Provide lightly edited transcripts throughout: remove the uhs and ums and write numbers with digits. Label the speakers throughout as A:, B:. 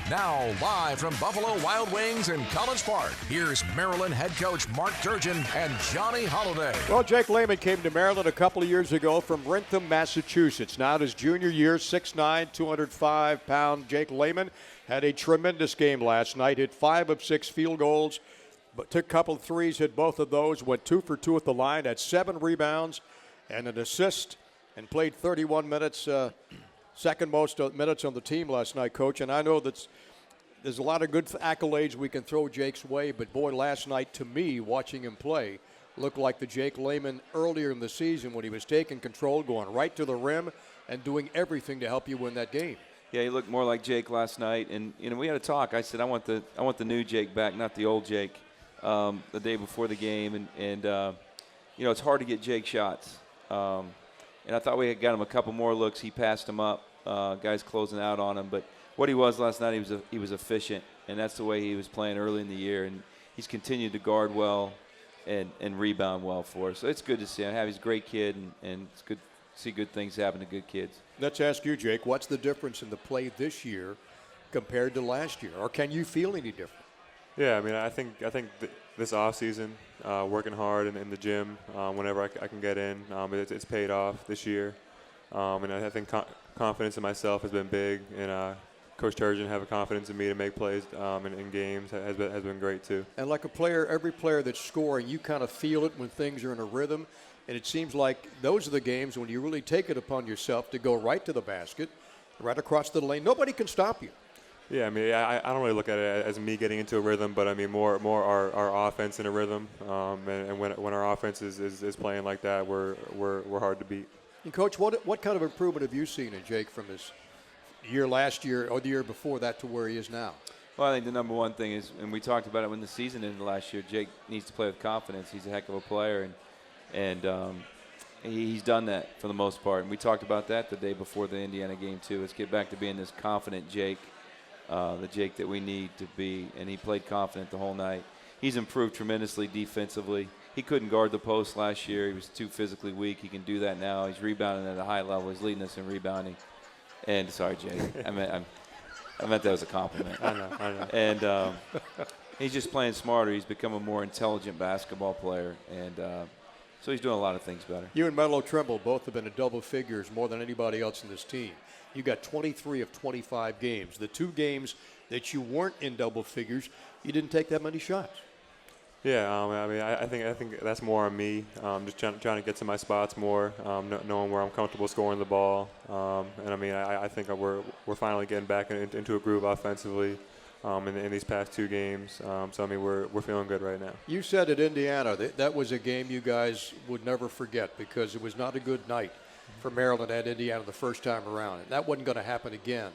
A: Now, live from Buffalo Wild Wings in College Park, here's Maryland head coach Mark Turgeon and Johnny Holiday.
B: Well, Jake Layman came to Maryland a couple of years ago from Wrentham, Massachusetts. Now in his junior year, 6'9", 205-pound Jake Layman had a tremendous game last night, hit 5 of 6 field goals, but took a couple of threes, hit both of those, went 2 for 2 at the line, had 7 rebounds and an assist, and played 31 minutes, second most minutes on the team last night, Coach. And I know that there's a lot of good accolades we can throw Jake's way, but boy, last night to me, watching him play, looked like the Jake Layman earlier in the season when he was taking control, going right to the rim, and doing everything to help you win that game.
C: Yeah, he looked more like Jake last night, and we had a talk. I said I want the new Jake back, not the old Jake. The day before the game, and it's hard to get Jake shots. And I thought we had got him a couple more looks. He passed him up. Guys closing out on him. But what he was last night, he was efficient, and that's the way he was playing early in the year. And he's continued to guard well and rebound well for us. So it's good to see him. He's a great kid, and it's good to see good things happen to good kids.
B: Let's ask you, Jake, what's the difference in the play this year compared to last year? Or can you feel any different?
D: Yeah, I mean, I think this offseason, working hard in the gym whenever I can get in, it's paid off this year. And I think confidence in myself has been big, and Coach Turgeon having confidence in me to make plays in games has been great too. And
B: like a player, every player that's scoring, you kind of feel it when things are in a rhythm, and it seems like those are the games when you really take it upon yourself to go right to the basket, right across the lane. Nobody can stop you.
D: Yeah, I mean, I don't really look at it as me getting into a rhythm, but I mean more our offense in a rhythm, and when our offense is playing like that, we're hard to beat.
B: And Coach, what kind of improvement have you seen in Jake from his year last year or the year before that to where he is now?
C: Well, I think the number one thing is, and we talked about it when the season ended last year, Jake needs to play with confidence. He's a heck of a player, and he's done that for the most part. And we talked about that the day before the Indiana game too. Let's get back to being this confident Jake. The Jake that we need to be, and he played confident the whole night. He's improved tremendously defensively. He couldn't guard the post last year. He was too physically weak. He can do that now. He's rebounding at a high level. He's leading us in rebounding. And sorry, Jake, I meant that was a compliment.
D: I know.
C: And he's just playing smarter. He's become a more intelligent basketball player, and so he's doing a lot of things better.
B: You and Melo Trimble both have been in double figures more than anybody else in this team. You got 23 of 25 games. The 2 games that you weren't in double figures, you didn't take that many shots.
D: Yeah, I mean, I think that's more on me. Just trying to get to my spots more, knowing where I'm comfortable scoring the ball. And I mean, I think we're finally getting back into a groove offensively in these past 2 games. So I mean, we're feeling good right now. You
B: said at Indiana that was a game you guys would never forget because it was not a good night for Maryland at Indiana the first time around. And that wasn't going to happen again.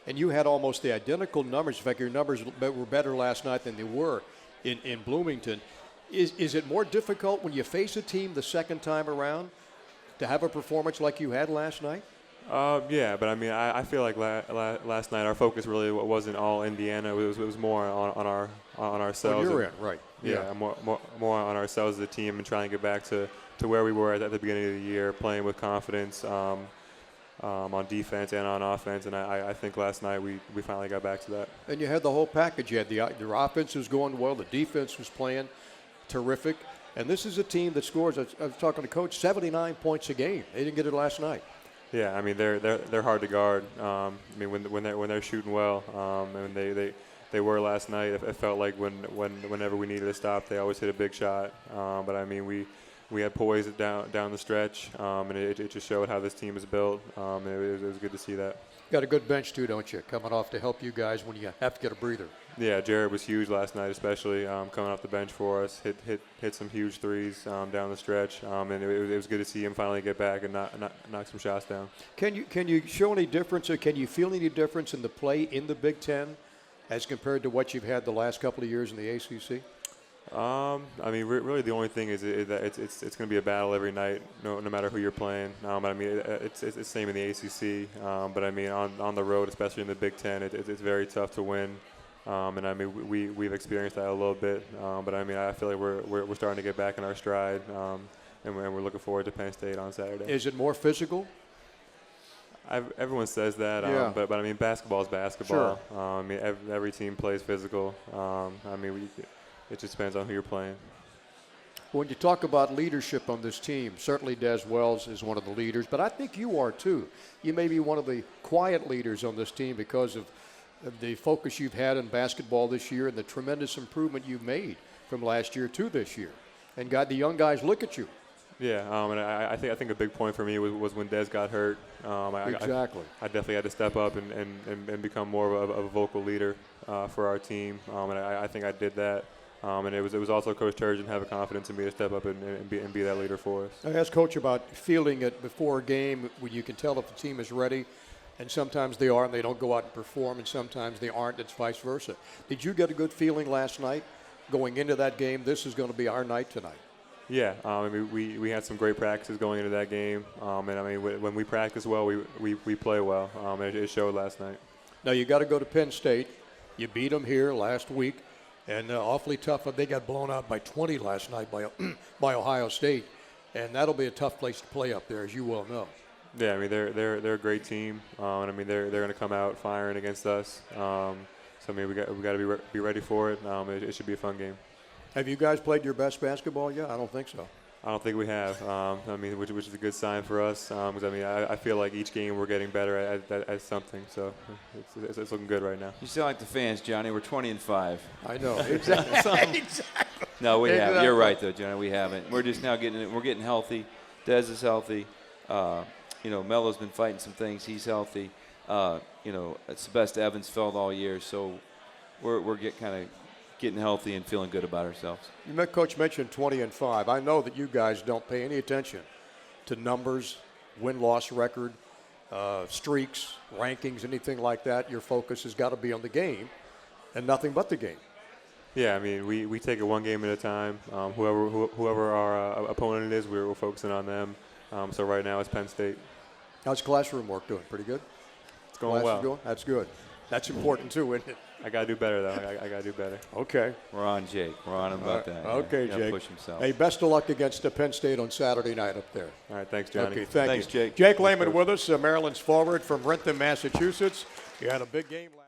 B: And you had almost the identical numbers. In fact, your numbers were better last night than they were in Bloomington. Is it more difficult when you face a team the second time around to have a performance like you had last night?
D: Yeah, but I mean, I feel like last night our focus really wasn't all Indiana. It was more on ourselves.
B: Oh, you're in, right.
D: Yeah, more on ourselves as a team and trying to get back to where we were at the beginning of the year, playing with confidence on defense and on offense. And I think last night we finally got back to that.
B: And you had the whole package. You had your offense was going well. The defense was playing terrific. And this is a team that scores, I was talking to Coach, 79 points a game. They didn't get it last night.
D: Yeah, I mean, they're hard to guard. I mean, when they're shooting well, and they were last night. It felt like whenever we needed a stop, they always hit a big shot. But I mean, we had poise down the stretch, and it just showed how this team is built. And it was good to see that.
B: Got a good bench too, don't you? Coming off to help you guys when you have to get a breather.
D: Yeah, Jared was huge last night, especially coming off the bench for us. Hit some huge threes down the stretch, and it was good to see him finally get back and knock some shots down. Can
B: you show any difference, or can you feel any difference in the play in the Big Ten as compared to what you've had the last couple of years in the ACC?
D: I mean, really, the only thing is that it's going to be a battle every night, no matter who you're playing. I mean, it's the same in the ACC, but I mean, on the road, especially in the Big Ten, it's very tough to win. And I mean, we've experienced that a little bit, but I mean, I feel like we're starting to get back in our stride, and we're looking forward to Penn State on Saturday.
B: Is it more physical?
D: Everyone says that,
B: Yeah.
D: but I mean, basketball is basketball. I mean, every team plays physical. I mean, it just depends on who you're playing.
B: When you talk about leadership on this team, certainly Des Wells is one of the leaders, but I think you are too. You may be one of the quiet leaders on this team because of the focus you've had in basketball this year and the tremendous improvement you've made from last year to this year. And the young guys look at you.
D: Yeah, and I think a big point for me was when Des got hurt.
B: Exactly.
D: I definitely had to step up and become more of a vocal leader for our team, and I think I did that. And it was also Coach Turgeon having confidence in me to step up and be that leader for us.
B: I asked Coach about feeling it before a game when you can tell if the team is ready, and sometimes they are and they don't go out and perform, and sometimes they aren't. It's vice versa. Did you get a good feeling last night going into that game? This is going to be our night tonight.
D: Yeah, I mean, we had some great practices going into that game, and I mean, when we practice well, we play well, and it showed last night.
B: Now you got to go to Penn State. You beat them here last week, and awfully tough. They got blown out by 20 last night by Ohio State, and that'll be a tough place to play up there, as you well know.
D: Yeah, I mean, they're a great team, and I mean, they're going to come out firing against us. So I mean, we got to be ready for it. It should be a fun game.
B: Have you guys played your best basketball yet? I don't think so.
D: I don't think we have. I mean, which is a good sign for us. Because I mean, I feel like each game we're getting better at something. So it's looking good right now.
C: You sound like the fans, Johnny. We're 20-5.
B: I know exactly.
C: No, we haven't. You're right, though, Johnny. We haven't. We're just now getting healthy. Des is healthy. Melo's been fighting some things. He's healthy. It's the best Evans felt all year. So we're getting healthy and feeling good about ourselves.
B: Coach mentioned 20-5. I know that you guys don't pay any attention to numbers, win-loss record, streaks, rankings, anything like that. Your focus has got to be on the game and nothing but the game.
D: Yeah, I mean, we take it one game at a time. Whoever our opponent is, we're focusing on them. So right now it's Penn State.
B: How's classroom work doing? Pretty good?
D: It's going well.
B: Going? That's good. That's important too, isn't it?
D: I got to do better, though. I got to do better.
B: Okay.
C: We're on Jake. We're on him about that.
B: Okay,
C: Jake.
B: Jake.
C: Push himself.
B: Hey, best of luck against Penn State on Saturday night up there.
D: All right, thanks, Johnny.
B: Okay,
C: thanks,
B: you.
C: Jake.
B: Jake Layman with us, Maryland's forward from Rentham, Massachusetts. You had a big game last